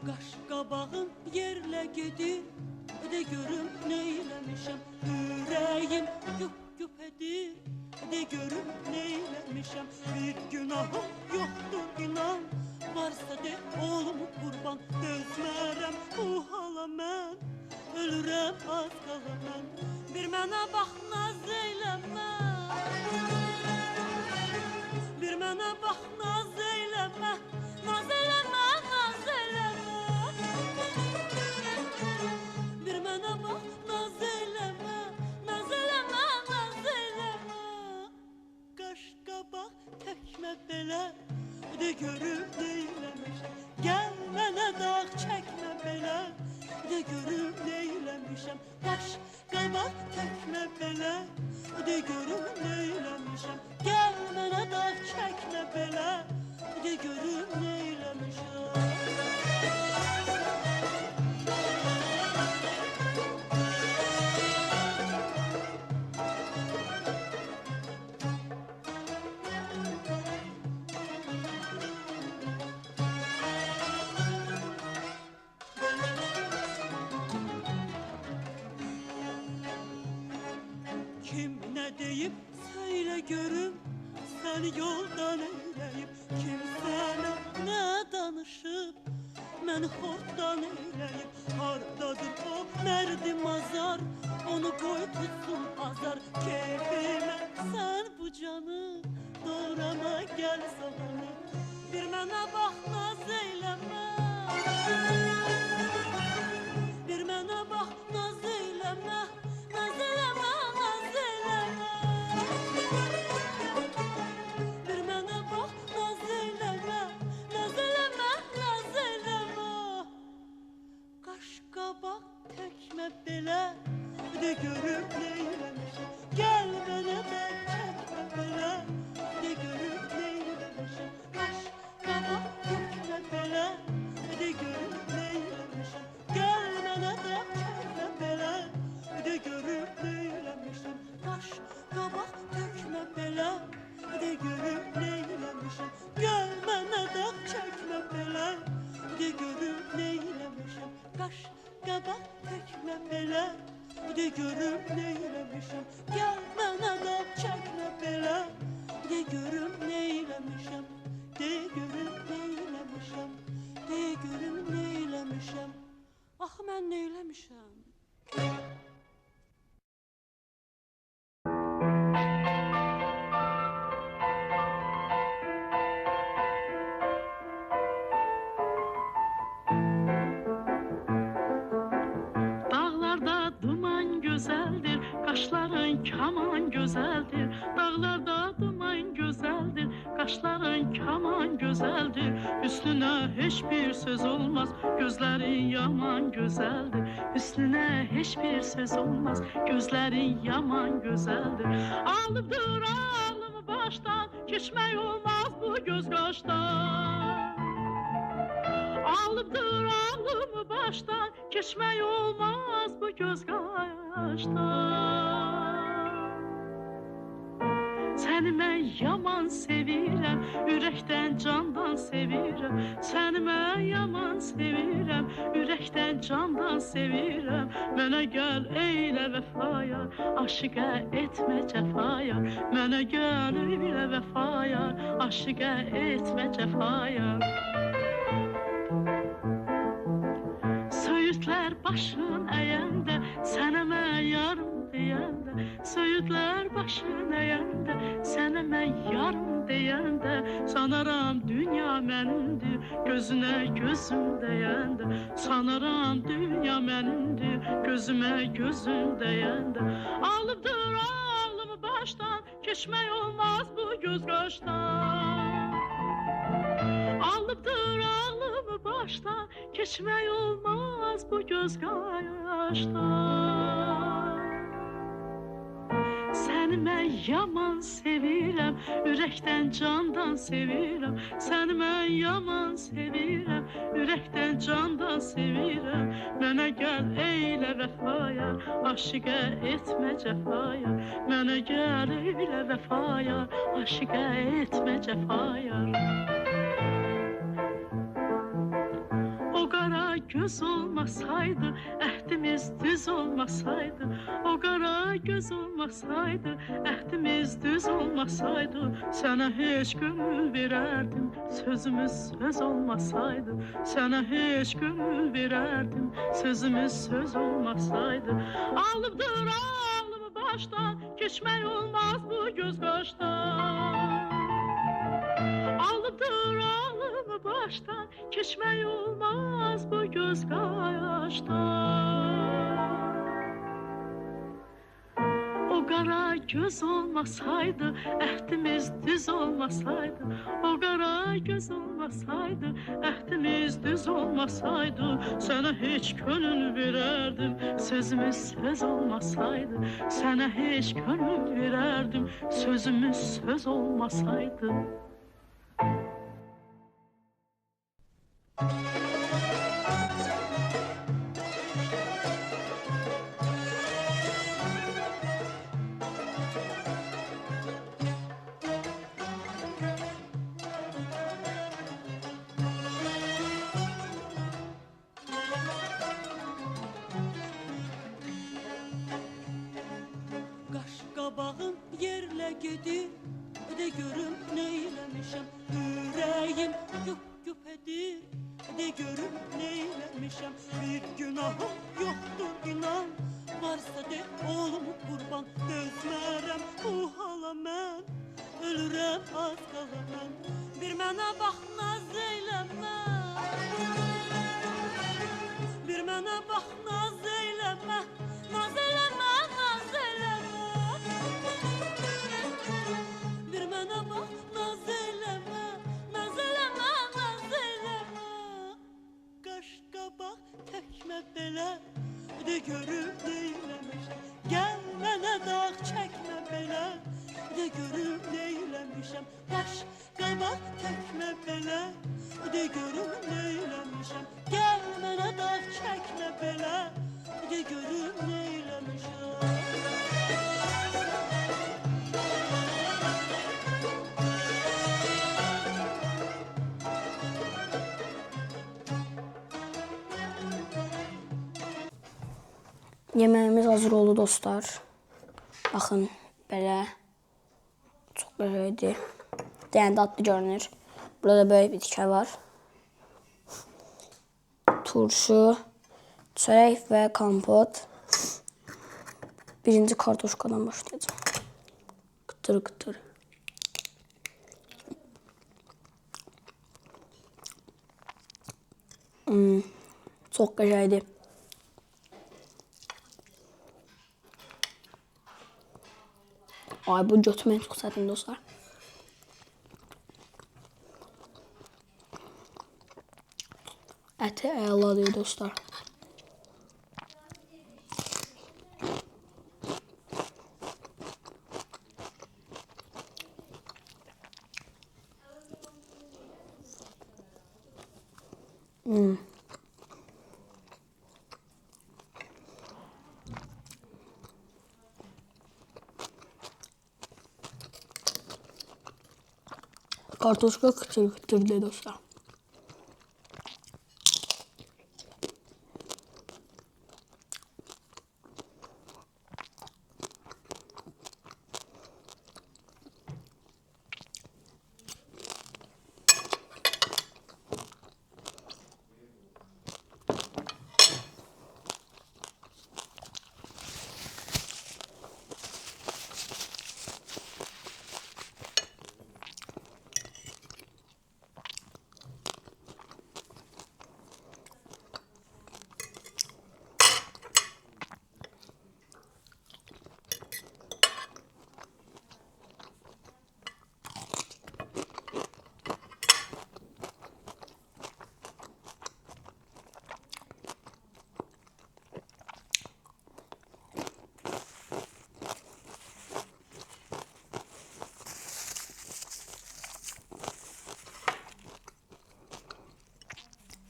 Qaşqabağım yerlə gedir, de görüm neyləmişəm. Ürəyim güp-güp edir, de görüm neyləmişəm. Bir günahım yoxdur inan, varsa de olum qurban. Dözmərəm bu hala mən, ölürəm az qala mən. Bir mənə bax naz eyləmə, bir mənə bax naz eyləmə, naz eyləmə, naz eyləmə. Bir mənə bax naz eyləmə, naz eyləmə, naz eyləmə. Qaşqabaq təkmə belə, de görüm neyləmişəm. Gəl mənə dağ çəkmə belə, de görüm neyləmişəm. Qaşqabaq təkmə belə, de görüm neyləmişəm. Gəl mənə dağ çəkmə belə, de görüm neyləmişəm. Kim nə deyib söylə görüm, səni yoldan eyləyib. Kim sənə nə danışıb, məni xortdan eyləyib. Hardadır o mərdi mazar, onu qoy tutsun azar. Keyfimə sən bu canı, doğrama gəl zamanı. Bir mənə bax naz eyləmə, bir mənə bax naz eyləmə, naz eyləmə, naz eyləmə. Bir mənə bax naz eyləmə, naz eyləmə, naz eyləmə. Qaşqabaq təkmə belə, de görüm neyləmişəm. Gəl mənə də çəkmə belə, de görüm neyləmişəm. Qaşqabaq təkmə belə, de görüm neyləmişəm. Gəl mənə də çəkmə belə, de görüm neyləmişəm. Qaşqabaq təkmə belə, de görüm neyləmişəm. Gəl mənə də çəkmə belə, de görüm neyləmişəm. Qaşqabaq təkmə belə, de görüm neyləmişəm. Gəl mənə də çəkmə belə, de görüm neyləmişəm. De görüm neyləmişəm, de görüm neyləmişəm. Axı mən neyləmişəm? Dağlarda duman gözəldir, qaşların kaman gözəldir. Dağlarda duman gözəldir, qaşların kaman gözəldir. Üstünə heç bir söz olmaz, gözlərin yaman gözəldir. Üstünə heç bir söz olmaz, gözlərin yaman gözəldir. Alıbdır ağlımı başdan, keçmək olmaz bu göz qaşdan. Alıbdır ağlımı başdan, keçmək olmaz bu göz qaşdan. Səni mən yaman sevirəm, ürəkdən candan sevirəm. Səni mən yaman sevirəm, ürəkdən candan sevirəm. Mənə gəl eylə vəfaya, aşiqə etmə cəfaya. Mənə gəl eylə vəfaya, aşiqə etmə cəfaya. Söğütlər başın əyəndə, sənə mən yarım deyəndə. Söğütlər başın əyəndə, sənə mən yarım deyəndə. Sanaram dünya mənimdir, gözünə gözüm deyəndə. Sanaram dünya mənimdir, gözümə gözüm deyəndə. Alıbdır ağlımı başdan, keçmək olmaz bu göz qaşdan. Alıbdır ağlımı başdan, keçmək olmaz bu göz qaşdan. Səni mən mən yaman sevirəm, ürəkdən candan sevirəm. Səni mən yaman sevirəm, ürəkdən candan sevirəm. Mənə gəl eylə vəfaya, aşiqə etmə cəfaya. Mənə gəl eylə vəfaya, aşiqə etmə cəfaya. Göz olmasaydı, əhdimiz düz olmasaydı. O qara göz olmasaydı, əhdimiz düz olmasaydı. Sənə heç gönül verərdim, sözümüz söz olmasaydı. Sənə heç gönül verərdim, sözümüz söz olmasaydı. Alıbdır ağlımı başdan, keçmək olmaz bu göz qaşdan. Alıbdır ağlımı başdan, keçmək olmaz bu göz qaşdan. O qara göz olmasaydı, əhdimiz düz olmasaydı. O qara göz olmasaydı, əhdimiz düz olmasaydı. Sənə heç könül verərdim, sözümüz söz olmasaydı. Sənə heç könül verərdim, sözümüz söz olmasaydı. Qaş-qabağım yerlə gedir, de görüm neyləmişəm. Ürəyim güp-güp edir, de görüm neyləmişəm. Bir günahım yoxdur inan, varsa de olum qurban. Dözmərəm bu hala mən, ölürəm az qala mən. Bir mənə bax naz eyləmə, bir mənə bax naz eyləmə. Naz eləmə, naz eləmə. Bir mənə bax, naz eləmə, naz eləmə, naz eləmə. Qaş-qabaq təkmə belə, de görüm neyləmişəm. Gəl mənə dağ çəkmə belə, de görüm neyləmişəm. Qaş-qabaq təkmə belə, de görüm neyləmişəm. Gəl mənə dağ çəkmə belə, de görüm neyləmişəm. Yeməyimiz hazır oldu dostlar. Baxın, belə çox gözəldir. Yəni dadlı görünür. Burada böyük bir tikə var. Turşu, çörək və kompot. Birinci kartoşkadan başlayacağım. Qıtır qıtır. Çox gözəldir. Ay, bu götürməyin çox çətin dostlar. Əti əladır dostlar. Kartoşka kıtır kıtır dostlar.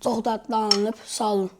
Çox dadlı alınıb, sağ olun.